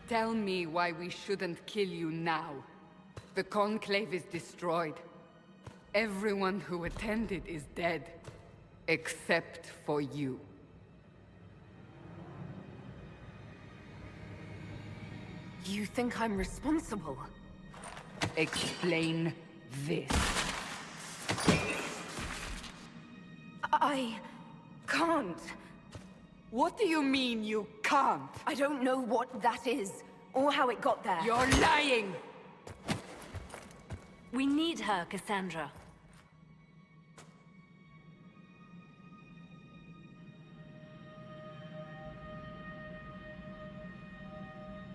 Tell me why we shouldn't kill you now. The Conclave is destroyed. Everyone who attended is dead. Except for you. You think I'm responsible? Explain this. I can't. What do you mean you can't? I don't know what that is, or how it got there. You're lying! We need her, Cassandra.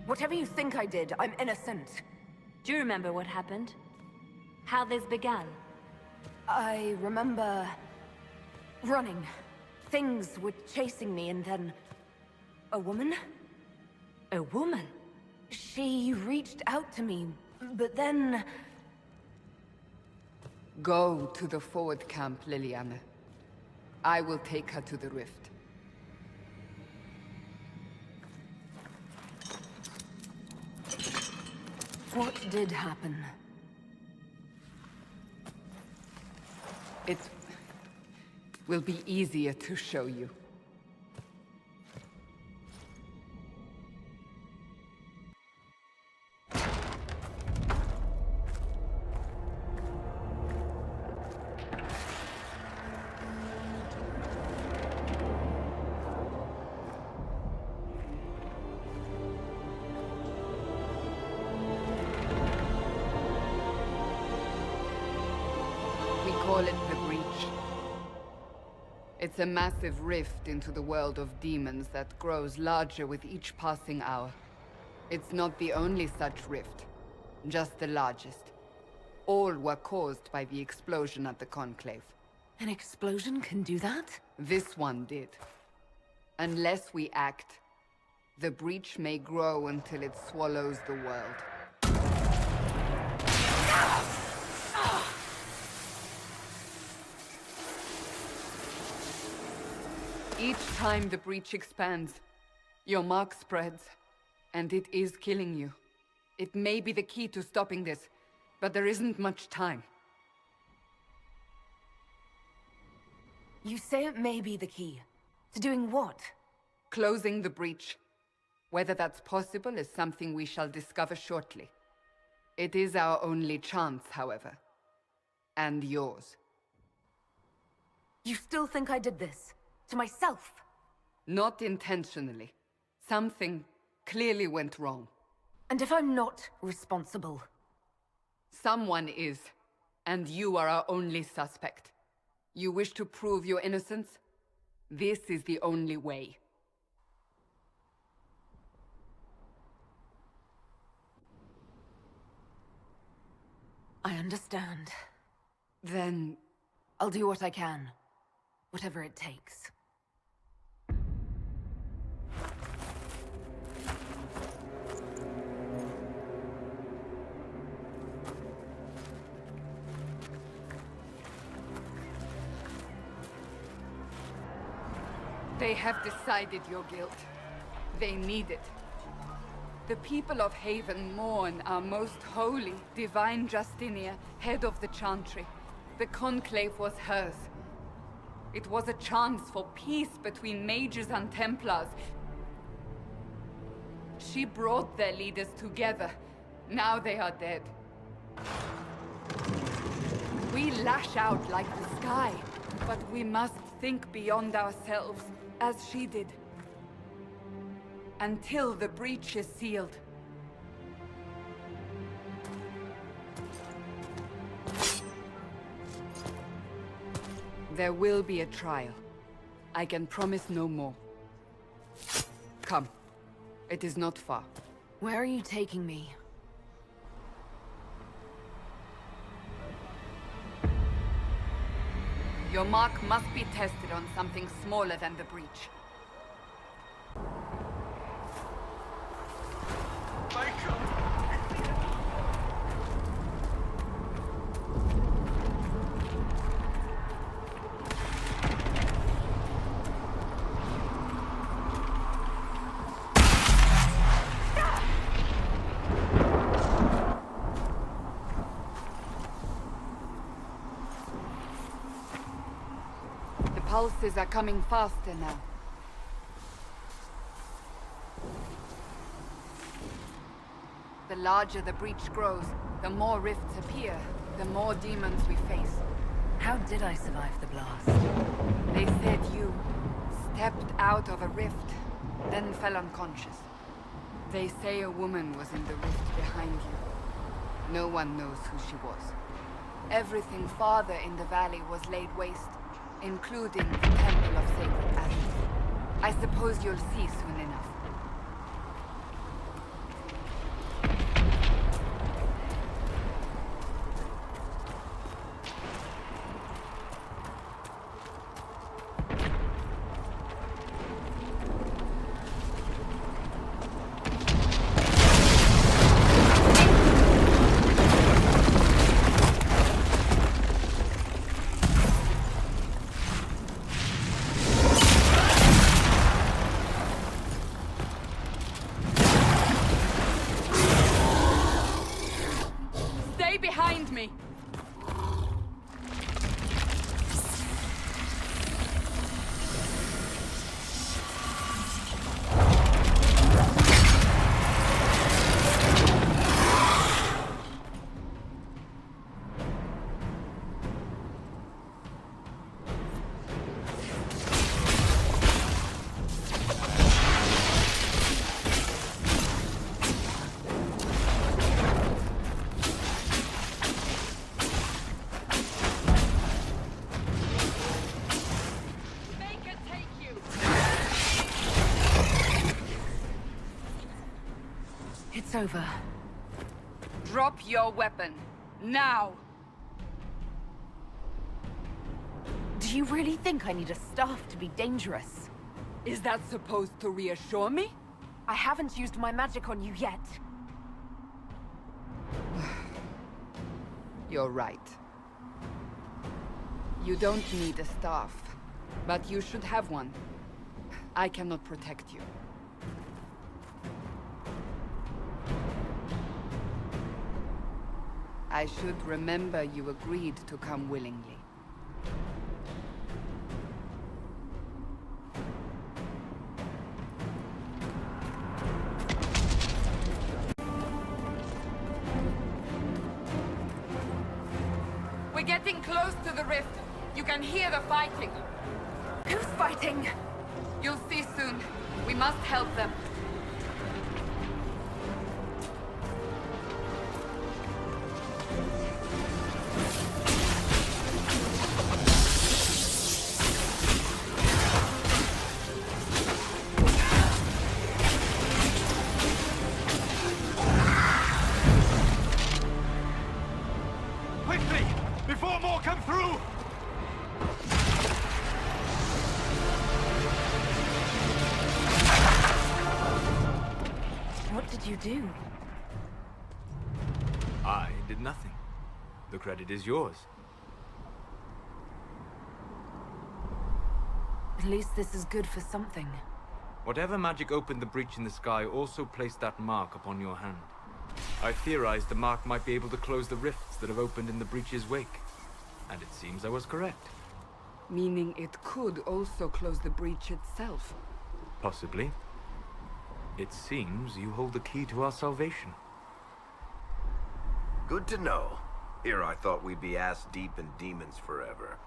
Whatever you think I did, I'm innocent. Do you remember what happened? How this began? I remember... running. Things were chasing me, and then... a woman? A woman? She reached out to me, but then... Go to the forward camp, Liliana. I will take her to the rift. What did happen? It will be easier to show you. We call it the Breach. It's a massive rift into the world of demons that grows larger with each passing hour. It's not the only such rift, just the largest. All were caused by the explosion at the Conclave. An explosion can do that? This one did. Unless we act, the Breach may grow until it swallows the world. Each time the Breach expands, your mark spreads, and it is killing you. It may be the key to stopping this, but there isn't much time. You say it may be the key. To doing what? Closing the Breach. Whether that's possible is something we shall discover shortly. It is our only chance, however. And yours. You still think I did this? To myself? Not intentionally. Something clearly went wrong. And if I'm not responsible? Someone is, and you are our only suspect. You wish to prove your innocence? This is the only way. I understand. Then... I'll do what I can. Whatever it takes. They have decided your guilt. They need it. The people of Haven mourn our most holy, divine Justinia, head of the Chantry. The Conclave was hers. It was a chance for peace between mages and Templars. She brought their leaders together. Now they are dead. We lash out like the sky, but we must think beyond ourselves, as she did. Until the breach is sealed. There will be a trial. I can promise no more. Come. It is not far. Where are you taking me? Your mark must be tested on something smaller than the breach. pulses are coming faster now. The larger the breach grows, the more rifts appear, the more demons we face. How did I survive the blast? They said you stepped out of a rift, then fell unconscious. They say a woman was in the rift behind you. No one knows who she was. Everything farther in the valley was laid waste, including the Temple of Sacred Ashes. I suppose you'll see soon enough. Behind me! It's over. Drop your weapon. Now! Do you really think I need a staff to be dangerous? Is that supposed to reassure me? I haven't used my magic on you yet. You're right. You don't need a staff, but you should have one. I cannot protect you. I should remember you agreed to come willingly. We're getting close to the rift. You can hear the fighting. Who's fighting? You'll see soon. We must help them. Quickly! Before more come through! What did you do? I did nothing. The credit is yours. At least this is good for something. Whatever magic opened the breach in the sky also placed that mark upon your hand. I theorized the mark might be able to close the rifts that have opened in the breach's wake. And it seems I was correct. Meaning it could also close the breach itself. Possibly. It seems you hold the key to our salvation. Good to know. Here I thought we'd be ass-deep in demons forever.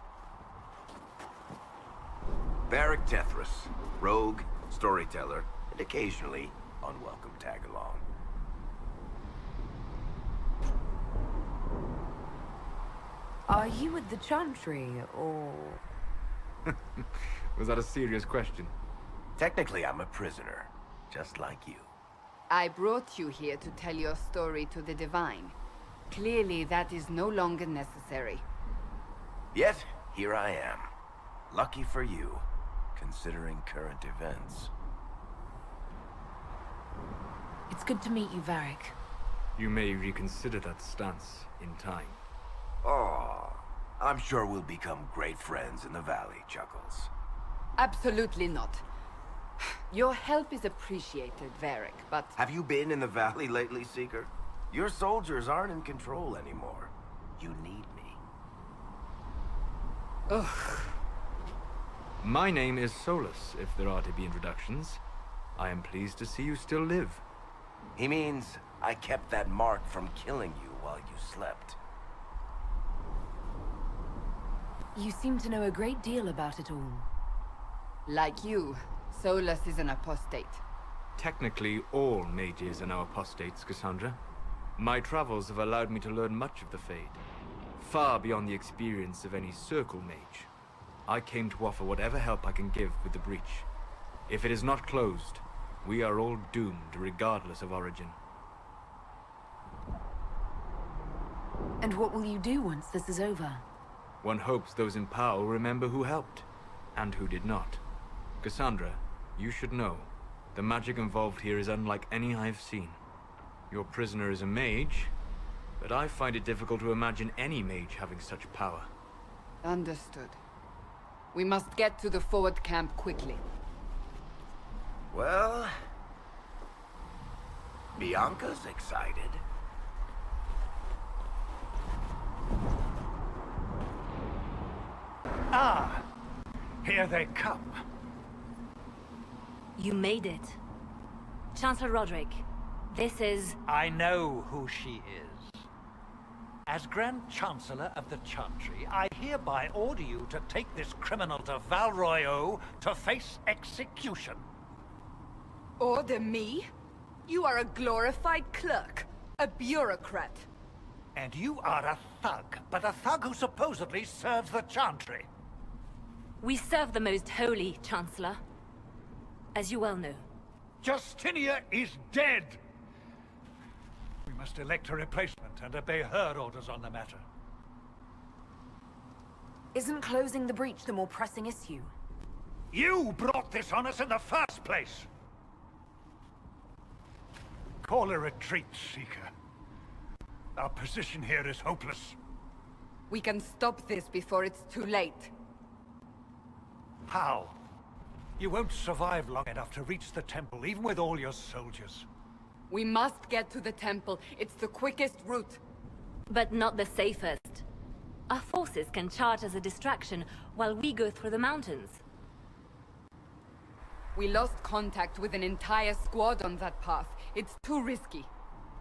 Varric Tethras, rogue, storyteller, and occasionally unwelcome tag-along. Are you with the Chantry, or...? Was that a serious question? Technically, I'm a prisoner, just like you. I brought you here to tell your story to the Divine. Clearly, that is no longer necessary. Yet, here I am. Lucky for you, considering current events. It's good to meet you, Varric. You may reconsider that stance in time. Oh, I'm sure we'll become great friends in the valley, Chuckles. Absolutely not. Your help is appreciated, Varric, but... Have you been in the valley lately, Seeker? Your soldiers aren't in control anymore. You need me. Ugh. My name is Solus, if there are to be introductions. I am pleased to see you still live. He means I kept that mark from killing you while you slept. You seem to know a great deal about it all. Like you, Solus is an apostate. Technically, all mages are now apostates, Cassandra. My travels have allowed me to learn much of the Fade, far beyond the experience of any circle mage. I came to offer whatever help I can give with the breach. If it is not closed, we are all doomed regardless of origin. And what will you do once this is over? One hopes those in power will remember who helped, and who did not. Cassandra, you should know, the magic involved here is unlike any I've seen. Your prisoner is a mage, but I find it difficult to imagine any mage having such power. Understood. We must get to the forward camp quickly. Well... Bianca's excited. Ah! Here they come. You made it. Chancellor Roderick, this is... I know who she is. As Grand Chancellor of the Chantry, I hereby order you to take this criminal to Val Royeaux to face execution. Order me? You are a glorified clerk, a bureaucrat. And you are a thug, but a thug who supposedly serves the Chantry. We serve the most holy, Chancellor. As you well know. Justinia is dead! We must elect a replacement and obey her orders on the matter. Isn't closing the breach the more pressing issue? You brought this on us in the first place! Call a retreat, Seeker. Our position here is hopeless. We can stop this before it's too late. How? You won't survive long enough to reach the temple, even with all your soldiers. We must get to the temple. It's the quickest route. But not the safest. Our forces can charge as a distraction while we go through the mountains. We lost contact with an entire squad on that path. It's too risky.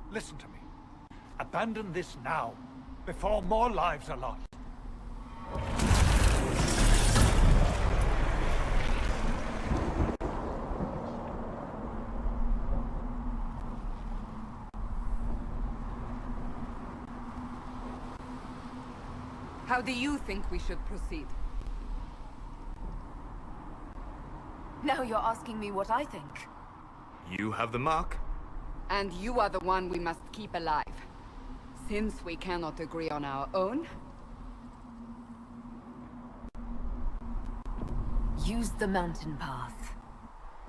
Listen to me. Abandon this now, before more lives are lost. How do you think we should proceed? Now you're asking me what I think. You have the mark. And you are the one we must keep alive. Since we cannot agree on our own... Use the mountain path.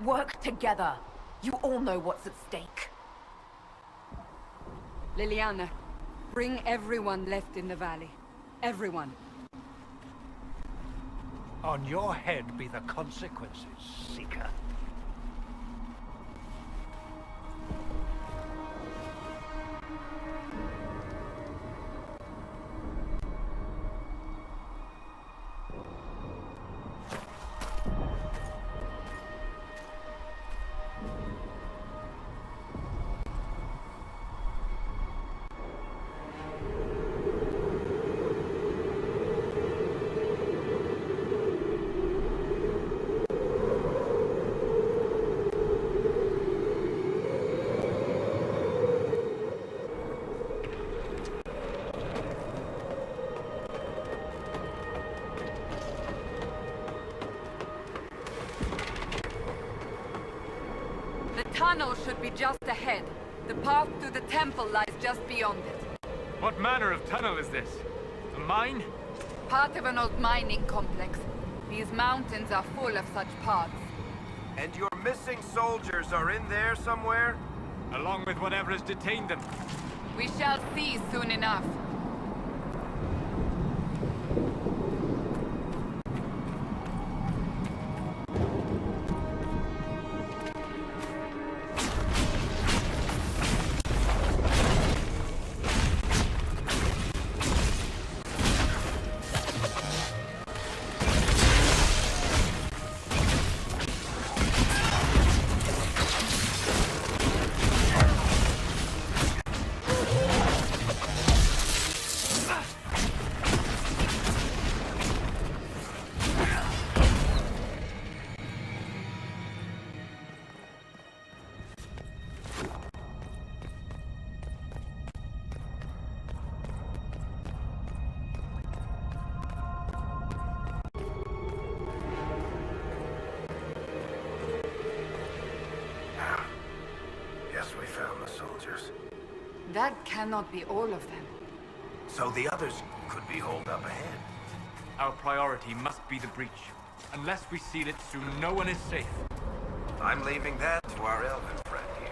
Work together. You all know what's at stake. Liliana, bring everyone left in the valley. Everyone. On your head be the consequences, Seeker. The tunnel should be just ahead. The path to the temple lies just beyond it. What manner of tunnel is this? A mine? Part of an old mining complex. These mountains are full of such paths. And your missing soldiers are in there somewhere? Along with whatever has detained them. We shall see soon enough. That cannot be all of them. So the others could be holed up ahead. Our priority must be the breach. Unless we seal it soon, no one is safe. I'm leaving that to our elven friend here.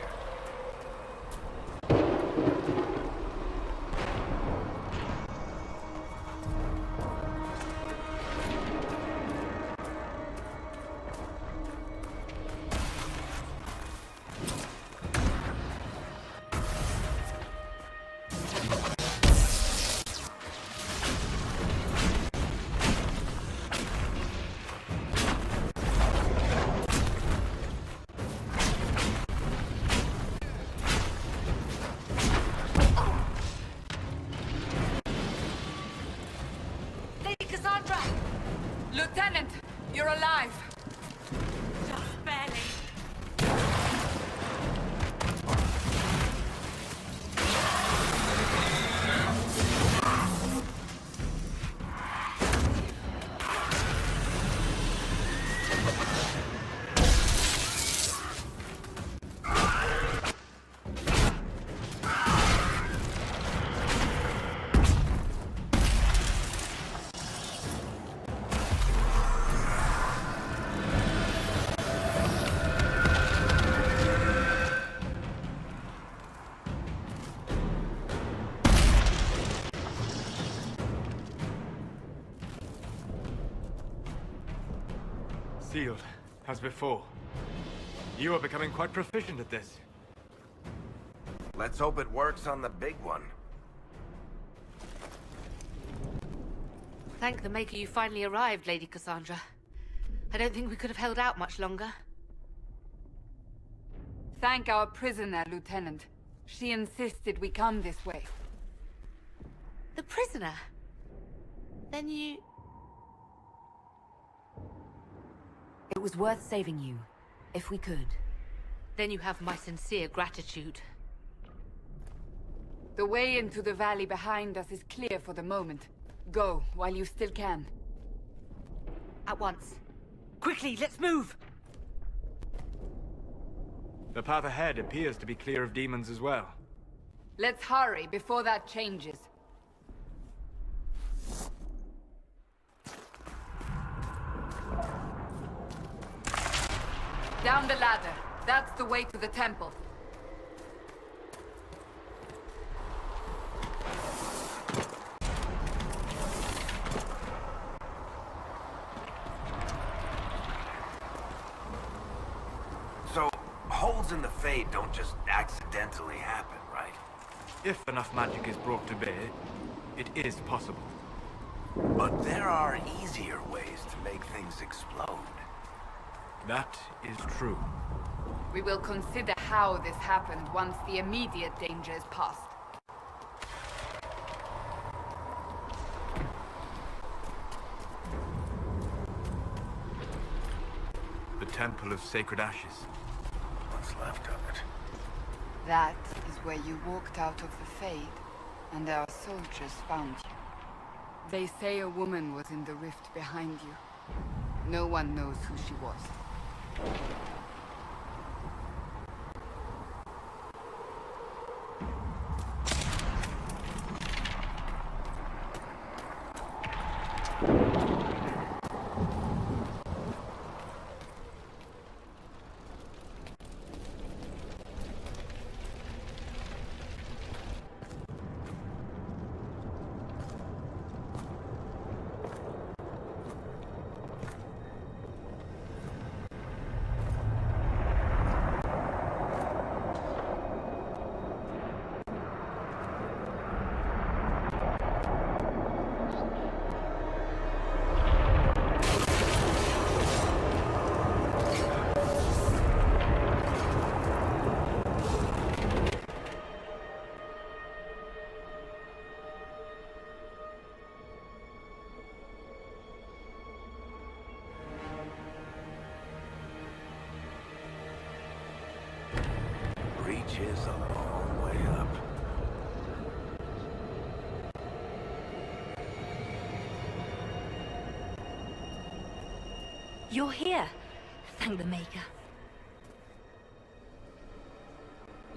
Lady Cassandra! Lieutenant, you're alive. Just barely. Sealed, as before. You are becoming quite proficient at this. Let's hope it works on the big one. Thank the Maker you finally arrived, Lady Cassandra. I don't think we could have held out much longer. Thank our prisoner, Lieutenant. She insisted we come this way. The prisoner? Then you... It was worth saving you, if we could. Then you have my sincere gratitude. The way into the valley behind us is clear for the moment. Go, while you still can. At once. Quickly, let's move! The path ahead appears to be clear of demons as well. Let's hurry before that changes. Down the ladder. That's the way to the temple. So, holes in the Fade don't just accidentally happen, right? If enough magic is brought to bear, it is possible. But there are easier ways to make things explode. That is true. We will consider how this happened once the immediate danger is past. The Temple of Sacred Ashes. What's left of it? That is where you walked out of the Fade, and our soldiers found you. They say a woman was in the rift behind you. No one knows who she was. Reach is a long way up. You're here. Thank the Maker.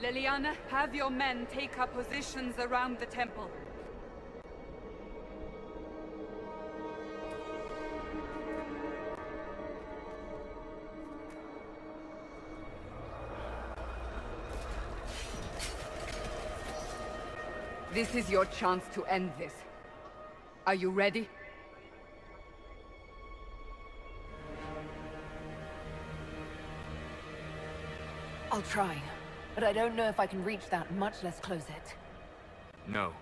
Liliana, have your men take up positions around the temple. This is your chance to end this. Are you ready? I'll try, but I don't know if I can reach that, much less close it. No.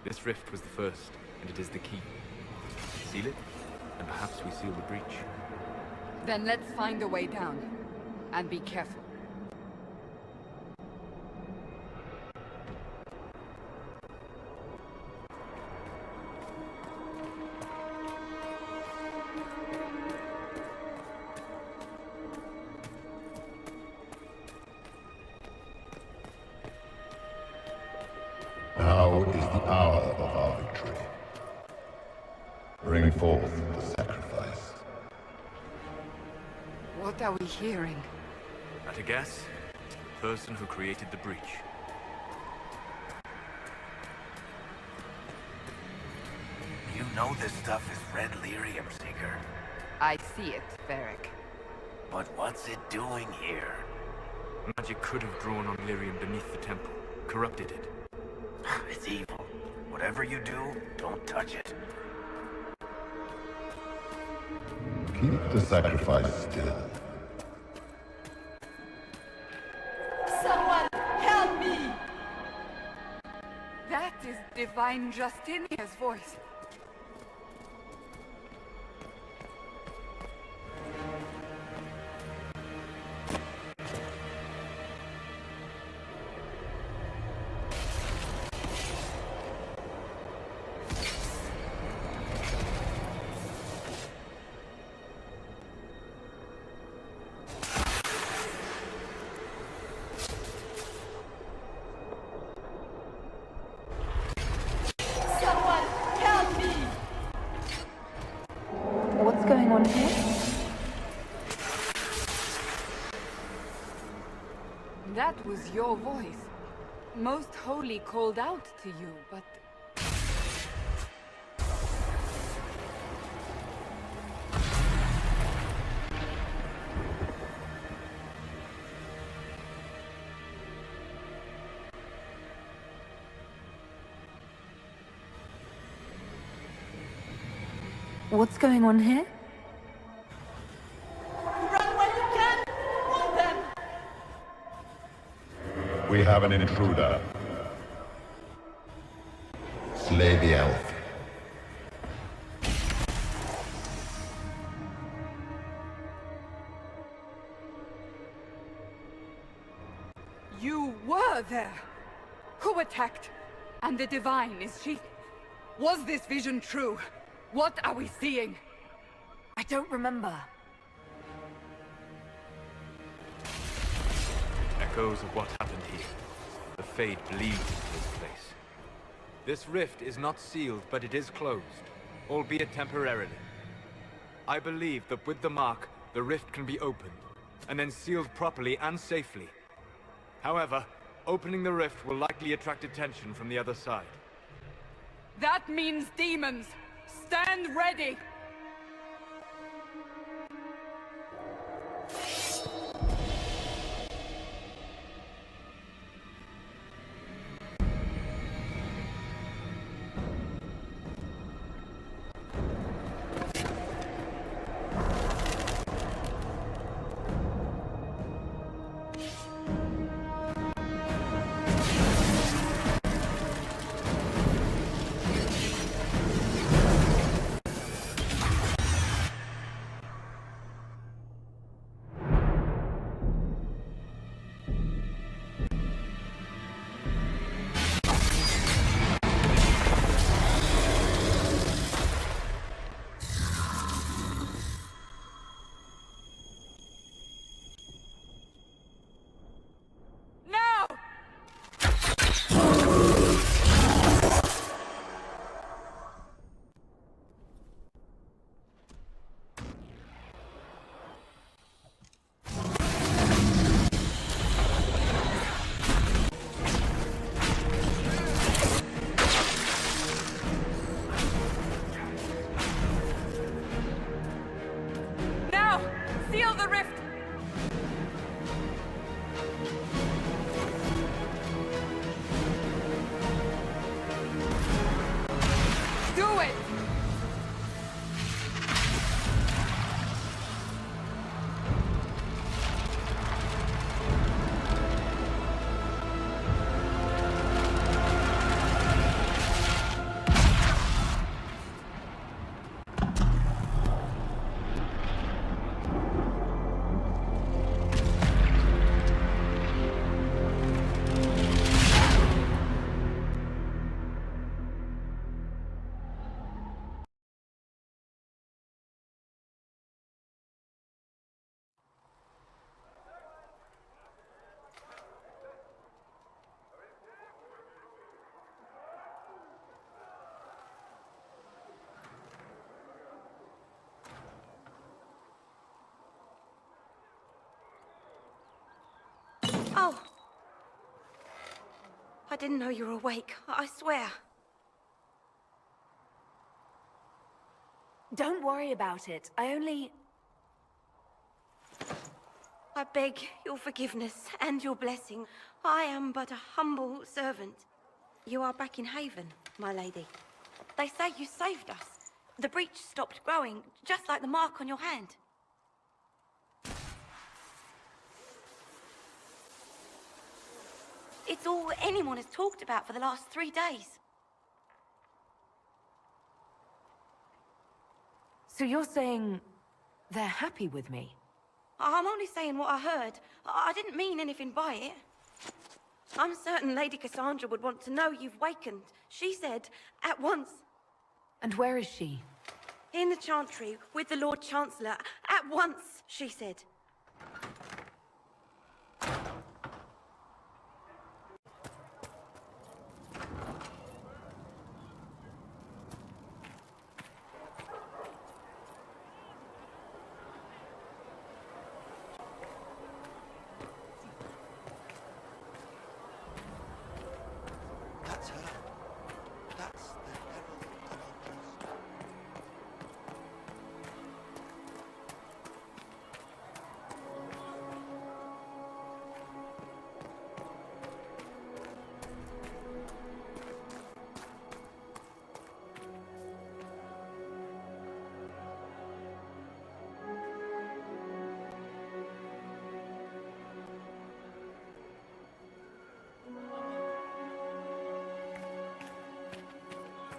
This rift was the first, and it is the key. Seal it, and perhaps we seal the breach. Then let's find a way down. And be careful. Now is the hour of our victory. Bring forth the sacrifice. What are we hearing? At a guess, the person who created the breach. You know this stuff is red lyrium, Seeker. I see it, Varric. But what's it doing here? Magic could have drawn on lyrium beneath the temple, corrupted it. It's evil. Whatever you do, don't touch it. Keep the sacrifice still. Someone help me! That is Divine Justinia's voice. What's going on here? That was your voice. Most Holy called out to you, but... What's going on here? We have an intruder. Slay the elf. You were there! Who attacked? And the Divine, is she... Was this vision true? What are we seeing? I don't remember. Echoes of what happened here. The Fade bleeds into this place. This rift is not sealed, but it is closed, albeit temporarily. I believe that with the mark, the rift can be opened, and then sealed properly and safely. However, opening the rift will likely attract attention from the other side. That means demons! Stand ready! Oh. I didn't know you were awake, I swear. Don't worry about it. I beg your forgiveness and your blessing. I am but a humble servant. You are back in Haven, my lady. They say you saved us. The breach stopped growing, just like the mark on your hand. It's all anyone has talked about for the last 3 days. So you're saying they're happy with me? I'm only saying what I heard. I didn't mean anything by it. I'm certain Lady Cassandra would want to know you've wakened. She said, at once. And where is she? In the Chantry, with the Lord Chancellor. At once, she said. That's her. That's the Herald of our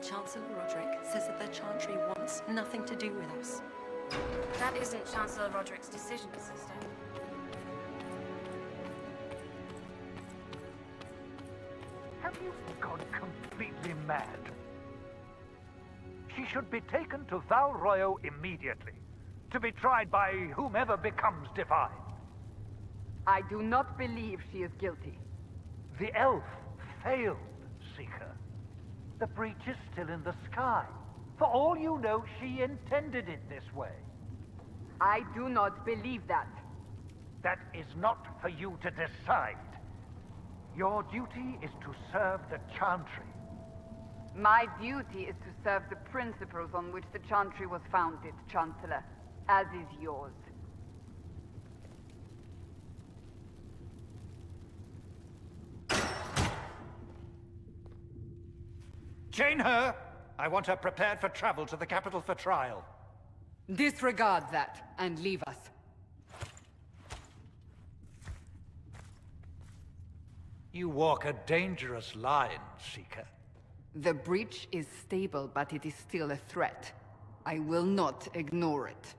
Chancellor Roderick says that the Chantry wants nothing to do with us. That isn't Chancellor Roderick's decision, sister. Have you gone completely mad? She should be taken to Val Royo immediately, to be tried by whomever becomes divine. I do not believe she is guilty. The elf failed, Seeker. The breach is still in the sky. For all you know, she intended it this way. I do not believe that. That is not for you to decide. Your duty is to serve the Chantry. My duty is to serve the principles on which the Chantry was founded, Chancellor, as is yours. Chain her! I want her prepared for travel to the capital for trial. Disregard that, and leave us. You walk a dangerous line, Seeker. The breach is stable, but it is still a threat. I will not ignore it.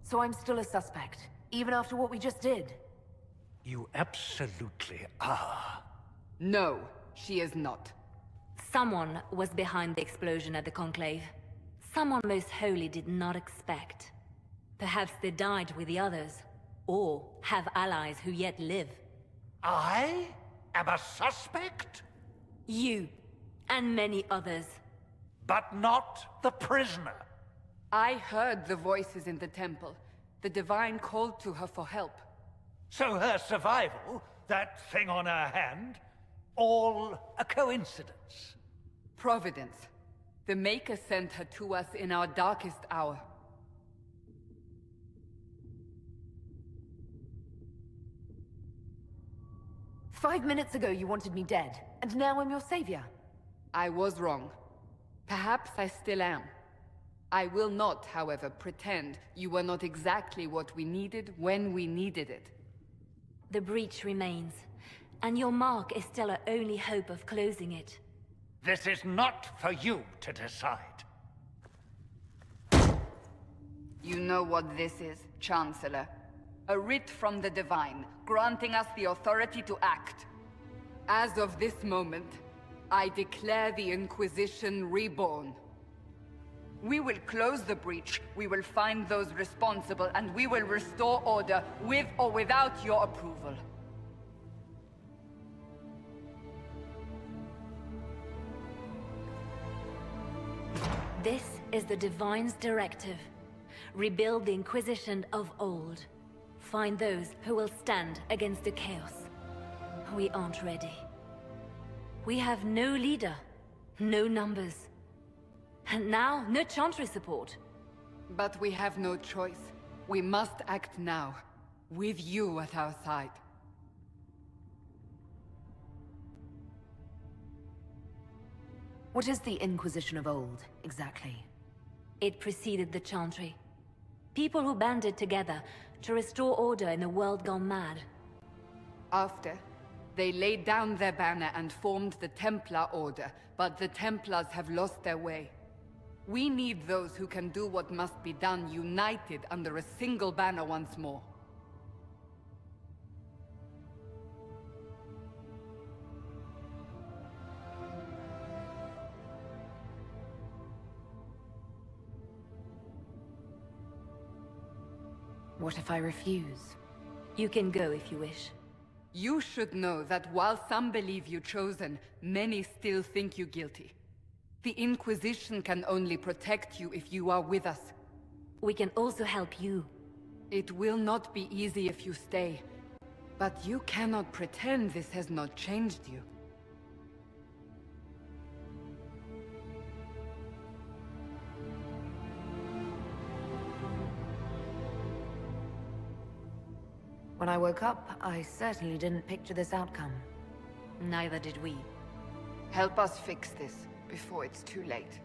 So I'm still a suspect, even after what we just did? You absolutely are. No, she is not. Someone was behind the explosion at the Conclave. Someone most holy did not expect. Perhaps they died with the others, or have allies who yet live. I am a suspect? You, and many others. But not the prisoner. I heard the voices in the temple. The Divine called to her for help. So her survival, that thing on her hand, all a coincidence? Providence. The Maker sent her to us in our darkest hour. "5 minutes ago you wanted me dead, and now I'm your savior." I was wrong. Perhaps I still am. I will not, however, pretend you were not exactly what we needed when we needed it. The breach remains, and your mark is still our only hope of closing it. This is not for you to decide. You know what this is, Chancellor. A writ from the Divine, granting us the authority to act. As of this moment, I declare the Inquisition reborn. We will close the breach, we will find those responsible, and we will restore order, with or without your approval. This is the Divine's directive. Rebuild the Inquisition of old. Find those who will stand against the chaos. We aren't ready. We have no leader, no numbers. And now, no Chantry support. But we have no choice. We must act now, with you at our side. What is the Inquisition of old, exactly? It preceded the Chantry. People who banded together to restore order in a world gone mad. After, they laid down their banner and formed the Templar Order, but the Templars have lost their way. We need those who can do what must be done, united under a single banner once more. What if I refuse? You can go if you wish. You should know that while some believe you chosen, many still think you guilty. The Inquisition can only protect you if you are with us. We can also help you. It will not be easy if you stay, but you cannot pretend this has not changed you. When I woke up, I certainly didn't picture this outcome. Neither did we. Help us fix this before it's too late.